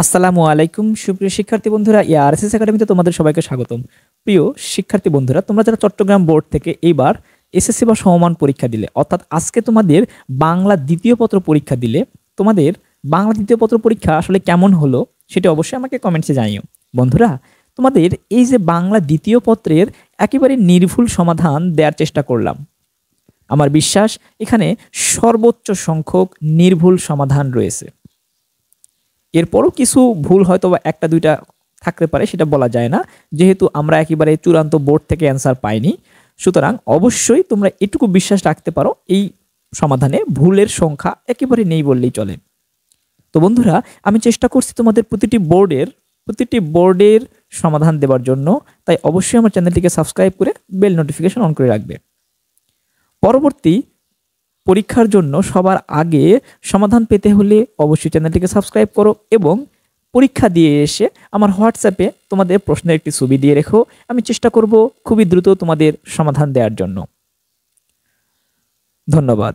আসসালামু আলাইকুম সুপ্রিয় শিক্ষার্থী বন্ধুরা, আরএসএস একাডেমিতে তোমাদের সবাইকে স্বাগতম। প্রিয় শিক্ষার্থী বন্ধুরা, তোমরা যারা চট্টগ্রাম বোর্ড থেকে এইবার এসএসসি বা সমমান পরীক্ষা দিলে, অর্থাৎ আজকে তোমাদের বাংলা দ্বিতীয় পত্র পরীক্ষা দিলে, তোমাদের বাংলা দ্বিতীয় পত্র পরীক্ষা আসলে কেমন হলো সেটা অবশ্যই আমাকে কমেন্টসে জানিও। বন্ধুরা, তোমাদের এই যে বাংলা দ্বিতীয় পত্রের একেবারে নির্ভুল সমাধান দেওয়ার চেষ্টা করলাম। আমার বিশ্বাস এখানে সর্বোচ্চ সংখ্যক নির্ভুল সমাধান রয়েছে। এরপরও কিছু ভুল হয়তো বা একটা দুইটা থাকতে পারে, সেটা বলা যায় না, যেহেতু আমরা একেবারে চূড়ান্ত বোর্ড থেকে অ্যান্সার পাইনি। সুতরাং অবশ্যই তোমরা এটুকু বিশ্বাস রাখতে পারো, এই সমাধানে ভুলের সংখ্যা একেবারে নেই বললেই চলে। তো বন্ধুরা, আমি চেষ্টা করছি তোমাদের প্রতিটি বোর্ডের সমাধান দেওয়ার জন্য, তাই অবশ্যই আমার চ্যানেলটিকে সাবস্ক্রাইব করে বেল নোটিফিকেশন অন করে রাখবে। পরবর্তী পরীক্ষার জন্য সবার আগে সমাধান পেতে হলে অবশ্যই চ্যানেলটিকে সাবস্ক্রাইব করো এবং পরীক্ষা দিয়ে এসে আমার হোয়াটসঅ্যাপে তোমাদের প্রশ্নের একটি ছবি দিয়ে রেখো। আমি চেষ্টা করব খুবই দ্রুত তোমাদের সমাধান দেওয়ার জন্য। ধন্যবাদ।